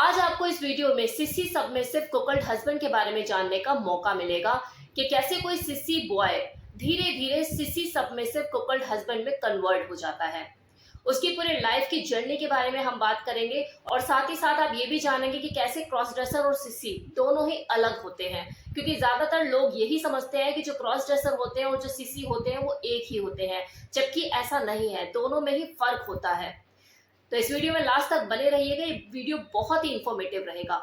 आज आपको इस वीडियो में सिसी सबमिसिव कुकल्ड हस्बैंड के बारे में जानने का मौका मिलेगा कि कैसे कोई सिसी बॉय धीरे धीरे सिसी सबमिसिव कुकल्ड हस्बैंड में कन्वर्ट हो जाता है। उसकी पूरे लाइफ की जर्नी के बारे में हम बात करेंगे और साथ ही साथ आप ये भी जानेंगे कि कैसे क्रॉस ड्रेसर और सिसी दोनों ही अलग होते हैं, क्योंकि ज्यादातर लोग यही समझते हैं कि जो क्रॉस ड्रेसर होते हैं और जो सिसी होते हैं वो एक ही होते हैं, जबकि ऐसा नहीं है, दोनों में ही फर्क होता है। तो इस वीडियो में लास्ट तक बने रहिएगा, ये वीडियो बहुत ही इंफॉर्मेटिव रहेगा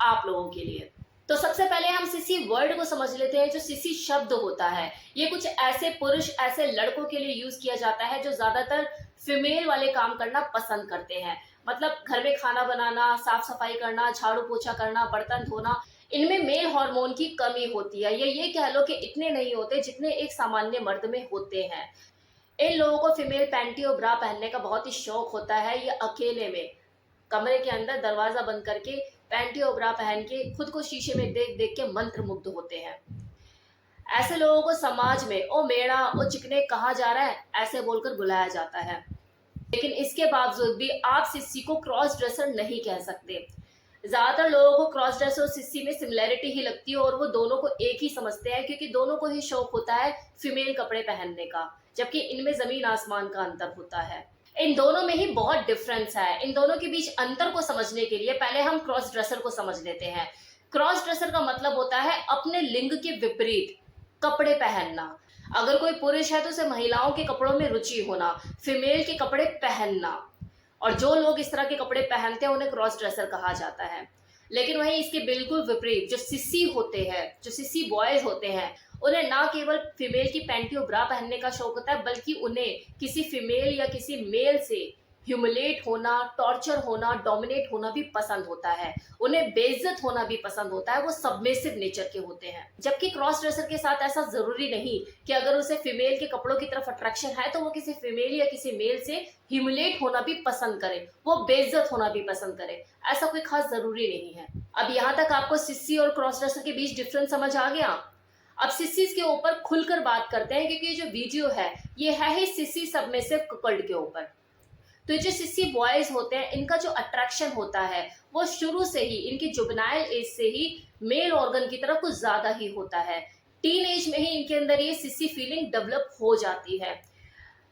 आप लोगों के लिए। तो सबसे पहले हम सिसी वर्ड को समझ लेते हैं। जो सिसी शब्द होता है ये कुछ ऐसे पुरुष, ऐसे लड़कों के लिए यूज किया जाता है जो ज्यादातर फीमेल वाले काम करना पसंद करते हैं। मतलब घर में खाना बनाना, साफ सफाई करना, झाड़ू पोछा करना, बर्तन धोना, इनमें मेल हार्मोन की कमी होती है, या ये कह लो कि इतने नहीं होते जितने एक सामान्य मर्द में होते हैं। इन लोगों को फीमेल पैंटी और ब्रा पहनने का बहुत ही शौक होता है। ये अकेले में कमरे के अंदर दरवाजा बंद करके पैंटी और ब्रा पहन के खुद को शीशे में देख देख के मंत्र मुग्ध होते हैं। ऐसे लोगों को समाज में ओ मेड़ा, ओ चिकने कहा जा रहा है, ऐसे बोलकर बुलाया जाता है। लेकिन इसके बावजूद भी आप सिसी को क्रॉस ड्रेसर नहीं कह सकते। ज्यादातर लोगों को क्रॉस ड्रेसर और सिसी में सिमिलैरिटी ही लगती है और वो दोनों को एक ही समझते हैं, क्योंकि दोनों को ही शौक होता है फीमेल कपड़े पहनने का, जबकि इनमें जमीन आसमान का अंतर होता है। इन दोनों में ही बहुत डिफरेंस है। इन दोनों के बीच अंतर को समझने के लिए पहले हम क्रॉस ड्रेसर को समझ लेते हैं। क्रॉस ड्रेसर का मतलब होता है अपने लिंग के विपरीत कपड़े पहनना। अगर कोई पुरुष है तो उसे महिलाओं के कपड़ों में रुचि होना, फीमेल के कपड़े पहनना, और जो लोग इस तरह के कपड़े पहनते हैं उन्हें क्रॉस ड्रेसर कहा जाता है। लेकिन वहीं इसके बिल्कुल विपरीत जो सिसी होते हैं, जो सिसी बॉयज होते हैं, उन्हें ना केवल फीमेल की पैंटी और ब्रा पहनने का शौक होता है, बल्कि उन्हें किसी फीमेल या किसी मेल से ह्यूमिलेट होना, टॉर्चर होना, डोमिनेट होना भी पसंद होता है। उन्हें बेइज्जत होना भी पसंद होता है। वो सबमिसिव नेचर के होते हैं। जबकि क्रॉस ड्रेसर के साथ ऐसा जरूरी नहीं कि अगर उसे फीमेल के कपड़ों की तरफ अट्रैक्शन है तो वो किसी फीमेल या किसी मेल से ह्यूमिलेट होना भी पसंद करे, वो बेइज्जत होना भी पसंद करे। ऐसा कोई खास जरूरी नहीं है। अब यहाँ तक आपको सिसी और क्रॉस ड्रेसर के बीच डिफरेंस समझ आ गया। अब सिसीज के ऊपर खुलकर बात करते हैं, क्योंकि जो वीडियो है ये है ही सिसी सबमिसिव कुकल्ड के ऊपर। तो जो सिसी बॉयज होते हैं इनका जो अट्रैक्शन होता है वो शुरू से ही, इनकी जुवेनाइल एज से ही मेल ऑर्गन की तरफ कुछ ज्यादा ही होता है। टीन एज में ही इनके अंदर ये सिसी फीलिंग डेवलप हो जाती है,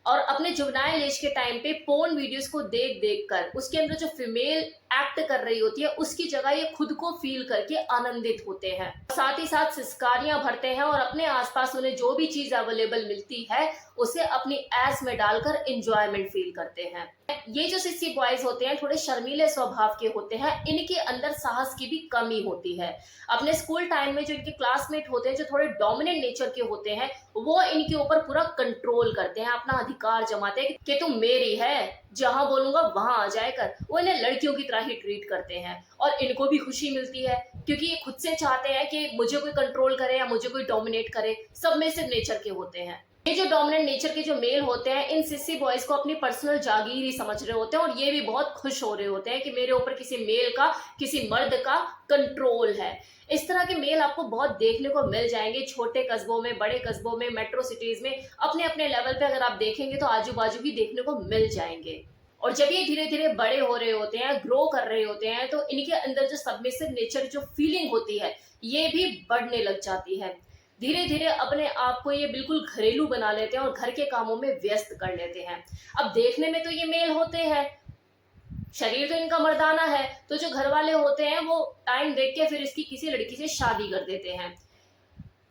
और अपने जुवेनाइल एज के टाइम पे पोर्न वीडियोस को देख देख कर उसके अंदर जो फीमेल एक्ट कर रही होती है उसकी जगह ये खुद को फील करके आनंदित होते हैं। साथ ही साथ सिस्कारियां भरते हैं और अपने आसपास उन्हें जो भी चीज अवेलेबल मिलती है उसे अपनी एस में डालकर एंजॉयमेंट फील करते हैं। ये जो सिसी बॉयज होते हैं थोड़े शर्मीले स्वभाव के होते हैं। इनके अंदर साहस की भी कमी होती है। अपने स्कूल टाइम में जो इनके क्लासमेट होते हैं जो थोड़े डोमिनेंट नेचर के होते हैं वो इनके ऊपर पूरा कंट्रोल करते हैं, अपना अधिकार जमाते हैं कि तुम मेरी है, जहां बोलूंगा वहां आ जाए कर। वो इन्हें लड़कियों की तरह ही ट्रीट करते हैं और इनको भी खुशी मिलती है, क्योंकि ये खुद से चाहते हैं कि मुझे कोई कंट्रोल करे या मुझे कोई डोमिनेट करे। सबमिसिव नेचर के होते हैं। ये जो डोमिनेंट नेचर के जो मेल होते हैं इन सिसी बॉयज को अपनी पर्सनल जागीर ही समझ रहे होते हैं, और ये भी बहुत खुश हो रहे होते हैं कि मेरे ऊपर किसी मेल का, किसी मर्द का कंट्रोल है। इस तरह के मेल आपको बहुत देखने को मिल जाएंगे छोटे कस्बों में, बड़े कस्बों में, मेट्रो सिटीज में। अपने अपने लेवल पे अगर आप देखेंगे तो आजू बाजू भी देखने को मिल जाएंगे। और जब ये धीरे धीरे बड़े हो रहे होते हैं, ग्रो कर रहे होते हैं, तो इनके अंदर जो सबमिसिव नेचर जो फीलिंग होती है ये भी बढ़ने लग जाती है। धीरे धीरे अपने आप को ये बिल्कुल घरेलू बना लेते हैं और घर के कामों में व्यस्त कर लेते हैं। अब देखने में तो ये मेल होते हैं, शरीर तो इनका मर्दाना है, तो जो घर वाले होते हैं वो टाइम देख के फिर इसकी किसी लड़की से शादी कर देते हैं।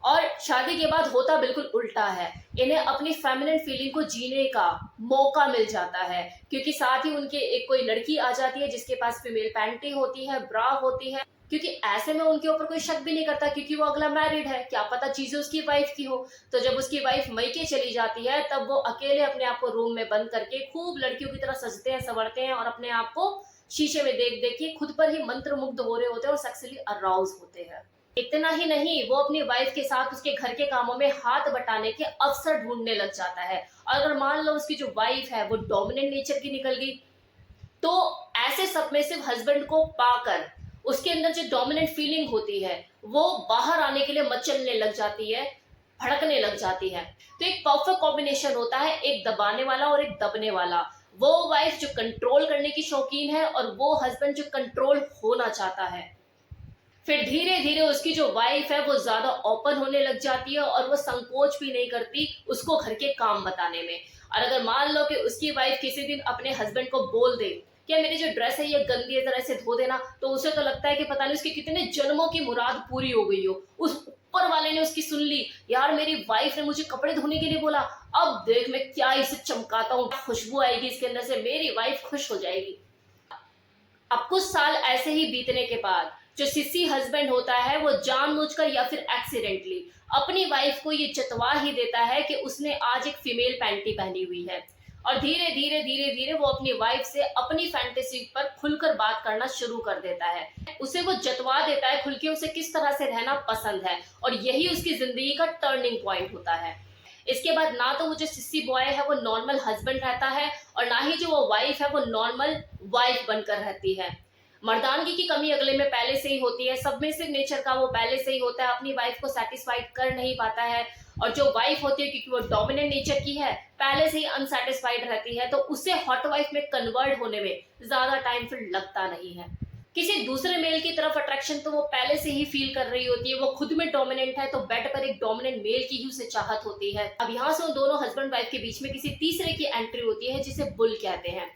और शादी के बाद होता बिल्कुल उल्टा है। इन्हें अपनी फेमिनिन फीलिंग को जीने का मौका मिल जाता है, क्योंकि साथ ही उनके एक कोई लड़की आ जाती है जिसके पास फीमेल पैंटी होती है, ब्रा होती है। क्योंकि ऐसे में उनके ऊपर कोई शक भी नहीं करता, क्योंकि वो अगला मैरिड है, क्या पता चीजें उसकी वाइफ की हो। तो जब उसकी वाइफ मैके चली जाती है तब वो अकेले अपने आप को रूम में बंद करके खूब लड़कियों की तरह सजते हैं, संवरते हैं और अपने आप को शीशे में देख देख के खुद पर ही मंत्र मुग्ध हो रहे होते हैं और सेक्सुअली अराउज होते हैं। इतना ही नहीं, वो अपनी वाइफ के साथ उसके घर के कामों में हाथ बटाने के अवसर ढूंढने लग जाता है। और अगर मान लो उसकी जो वाइफ है वो डोमिनेंट नेचर की निकल गई, तो ऐसे सबमिसिव हस्बैंड को पाकर उसके अंदर जो डोमिनेंट फीलिंग होती है वो बाहर आने के लिए मचलने लग जाती है, भड़कने लग जाती है। तो एक परफेक्ट कॉम्बिनेशन होता है, एक दबाने वाला और एक दबने वाला। वो वाइफ जो कंट्रोल करने की शौकीन है और वो हस्बैंड जो कंट्रोल होना चाहता है। फिर धीरे धीरे उसकी जो वाइफ है वो ज्यादा ओपन होने लग जाती है और वो संकोच भी नहीं करती उसको घर के काम बताने में। और अगर मान लो कि उसकी वाइफ किसी दिन अपने हस्बैंड को बोल दे कि मेरी जो ड्रेस है ये गंदी है, जरा से धो देना, तो उसे तो लगता है कि पता नहीं उसकी कितने जन्मों की मुराद पूरी हो गई हो, उस ऊपर वाले ने उसकी सुन ली, यार मेरी वाइफ ने मुझे कपड़े धोने के लिए बोला, अब देख मैं क्या इसे चमकाता हूँ, खुशबू आएगी इसके अंदर से, मेरी वाइफ खुश हो जाएगी। अब कुछ साल ऐसे ही बीतने के बाद जो सिसी हस्बैंड होता है वो जानबूझकर या फिर एक्सीडेंटली अपनी वाइफ को ये जतवा ही देता है कि उसने आज एक फीमेल पैंटी पहनी हुई है, और धीरे धीरे धीरे धीरे वो अपनी वाइफ से अपनी फैंटेसी पर खुलकर बात करना शुरू कर देता है। उसे वो जतवा देता है खुल के उसे किस तरह से रहना पसंद है, और यही उसकी जिंदगी का टर्निंग पॉइंट होता है। इसके बाद ना तो वो जो सिस्सी बॉय है वो नॉर्मल हस्बैंड रहता है, और ना ही जो वो वाइफ है वो नॉर्मल वाइफ बनकर रहती है। मर्दानगी की कमी अगले में पहले से ही होती है, सबमिसिव नेचर का वो पहले से ही होता है, अपनी वाइफ को सेटिस्फाइड कर नहीं पाता है, और जो वाइफ होती है क्योंकि वो डोमिनेंट नेचर की है पहले से ही अनसेटिस्फाइड रहती है, तो उसे हॉट वाइफ में कन्वर्ट होने में ज्यादा टाइम फिर लगता नहीं है। किसी दूसरे मेल की तरफ अट्रैक्शन तो वो पहले से ही फील कर रही होती है, वो खुद में डोमिनेंट है तो बेड पर एक डोमिनेंट मेल की ही उसे चाहत होती है। अब यहाँ से उन दोनों हस्बैंड वाइफ के बीच में किसी तीसरे की एंट्री होती है जिसे बुल कहते हैं।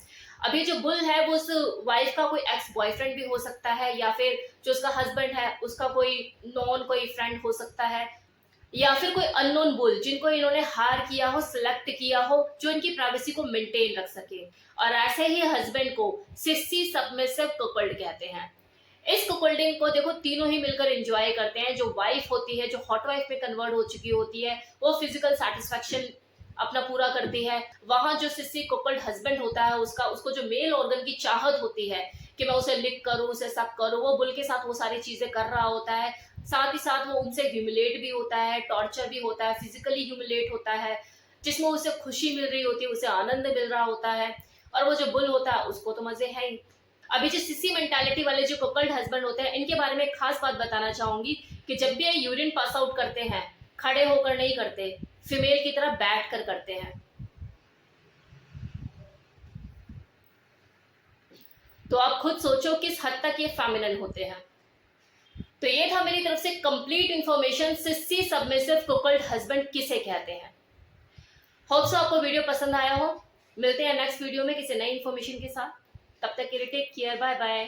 अब ये जो बुल है वो उस वाइफ का कोई एक्स बॉयफ्रेंड भी हो सकता है, या फिर जो उसका हस्बैंड है उसका कोई नॉन कोई फ्रेंड हो सकता है, या फिर कोई अननोन बुल जिनको इन्होंने हार किया हो, सिलेक्ट किया हो, जो इनकी प्राइवेसी को मेंटेन रख सके। और ऐसे ही हस्बैंड को सिस्सी सबमिसिव कुकल्ड कहते हैं। इस कुकल्डिंग को देखो तीनों ही मिलकर एंजॉय करते हैं। जो वाइफ होती है जो हॉट वाइफ में कन्वर्ट हो चुकी होती है वो फिजिकल सेटिस्फेक्शन अपना पूरा करती है। वहां जो सिस्सी कुकल्ड हस्बैंड होता है उसको जो मेल ऑर्गन की चाहत होती है कि मैं उसे लिक करूं, उसे सब करूं, वो बुल के साथ वो सारी चीजें कर रहा होता है। साथ ही साथ वो उनसे ह्यूमिलेट भी होता है, टॉर्चर भी होता है, फिजिकली ह्यूमिलेट होता है, जिसमें उसे खुशी मिल रही होती है, उसे आनंद मिल रहा होता है, और वो जो बुल होता है उसको तो मजे है ही। अभी जो सिसी मेंटालिटी वाले जो कपल्ड हस्बैंड होते हैं इनके बारे में एक खास बात बताना चाहूंगी कि जब भी ये यूरिन पास आउट करते हैं खड़े होकर नहीं करते, फीमेल की तरह बैठ कर करते हैं। तो आप खुद सोचो किस हद तक ये फेमिनिन होते हैं। तो ये था मेरी तरफ से कंप्लीट इंफॉर्मेशन सिस्सी सबमिसिव कुकल्ड हस्बैंड किसे कहते हैं। होप सो आपको वीडियो पसंद आया हो। मिलते हैं नेक्स्ट वीडियो में किसी नई इंफॉर्मेशन के साथ। तब तक के लिए टेक केयर, बाय बाय।